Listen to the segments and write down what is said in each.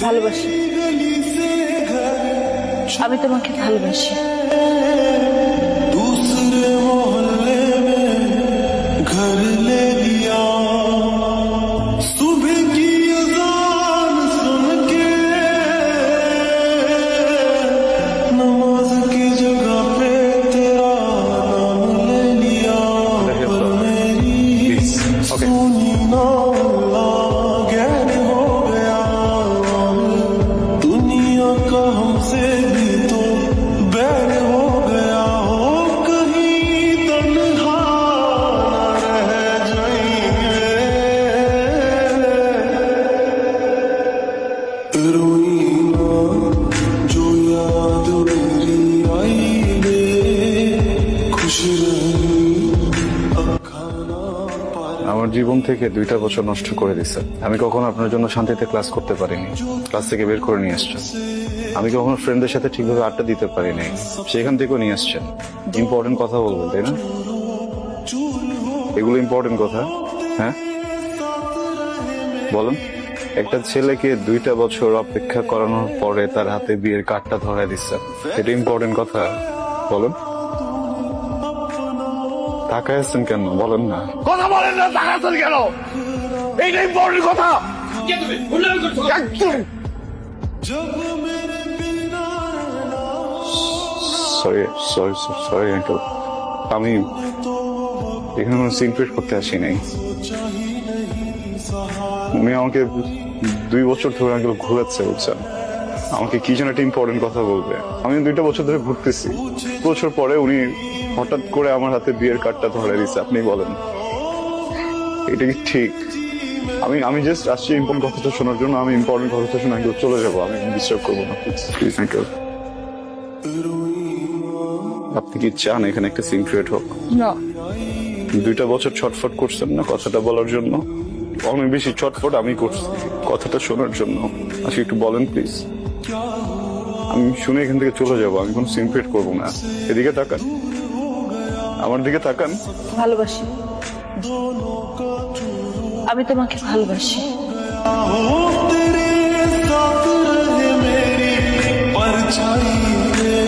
ভালোবাসি, আমি তোমাকে ভালোবাসি। दूसरे मोहल्ले में घर ले लिया, सुबह की अज़ान सुन के नमाज की जगह पे तेरा नाम ले लिया, पर मेरी सुनी ना गैर हो गया, दुनिया का हमसे भी तो बैर हो गया, हो कहीं तन्हा न रह जाएंगे, रोई ना जो याद मेरी आई रे, खुश रही अब खाना पार। আমার জীবন থেকে 2টা বছর নষ্ট করে দিচ্ছে। আমি কখনো আপনার জন্য শান্তিতে ক্লাস করতে পারিনি, ক্লাস থেকে বের করে নিয়ে আসছেন। আমি কখনো ফ্রেন্ডদের সাথে ঠিকভাবে আড্ডা দিতে পারিনি, সেখান থেকেও নিয়ে আসছেন। ইম্পর্টেন্ট কথা বলবেন, তাই না? এগুলো ইম্পর্টেন্ট কথা, হ্যাঁ বলুন। একটা ছেলেকে 2টা বছর অপেক্ষা করানোর পরে তার হাতে বিয়ের কার্ডটা ধরায় দিচ্ছেন, এটা ইম্পর্টেন্ট কথা? বলুন। তাকায় আছেন কেন বলেন না? কথা বলেন না, তাকাচ্ছেন কেন? এইটা ইম্পর্টেন্ট কথা। সরি সরি সরি আঙ্কেল, আমি এখানে কোনো সিনক্রেট করতে আসি নাই। উনি আমাকে 2 বছর ধরে আঙ্কেল ঘুরাচ্ছে, বুঝছেন? আমাকে কি যেন একটা ইম্পর্টেন্ট কথা বলবে। আমি 2টা বছর ধরে ঘুরতেছি, বছর পরে উনি হঠাৎ করে আমার হাতে বিয়ের কার্ডটা ধরে দিচ্ছে। আপনি বলেন এটা কি ঠিক? আমি জাস্ট আসছি ইম্পর্টেন্ট কথাটা শোনার জন্য। আমি ইম্পর্টেন্ট কথাটা শুনে আঙ্কেল চলে যাবো, আমি ডিস্টার্ব করবো না, প্লিজ আঙ্কেল। আপনি কি চান এখানে একটা সিন ক্রিয়েট হোক? না, 2টা বছর ছটফট করছেন না কথাটা বলার জন্য? অনেক বেশি ছটফট আমি করছি কথাটা শোনার জন্য। আচ্ছা একটু বলেন প্লিজ, আমি শুনে এখান থেকে চলে যাবো। আমি কোনো সিন ক্রিয়েট করবো না। এদিকে তাকান, আমার দিকে তাকান। ভালোবাসি, আমি তোমাকে ভালোবাসি। हो तेरे साथ रहे मेरी परछाई रे,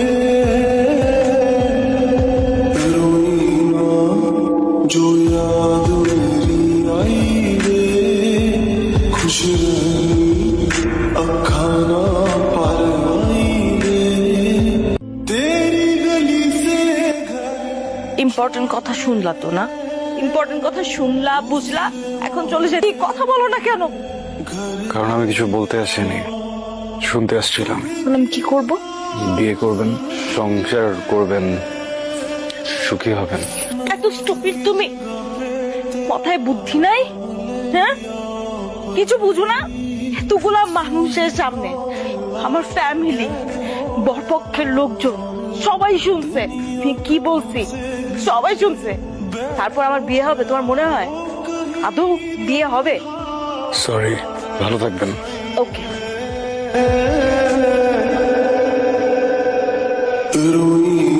रोई ना जो याद मेरी आई रे, खुश रही अब खाना पर आई रे, तेरी गली से ইম্পর্টেন্ট কথা শুনলা তো না? ইম্পর্টেন্ট কথা শুনলা, বুঝলা, এখন চলে যেতে কথা বলো না কেন? কারণ আমি কিছু বলতে আসিনি, শুনতে আসছিলাম। এখন আমি কি করব? বিয়ে করবেন, সংসার করবেন, সুখী হবেন। এত স্টুপিড তুমি, মাথায় বুদ্ধি নাই? হ্যাঁ, কিছু বুঝো না? এতগুলা মানুষের সামনে, আমার ফ্যামিলি, বরপক্ষের লোকজন সবাই শুনছে আমি কি বলছি, সবাই শুনছে। তারপর আমার বিয়ে হবে তোমার মনে হয়? আদৌ বিয়ে হবে? সরি, ভালো থাকবেন। ওকে। रोई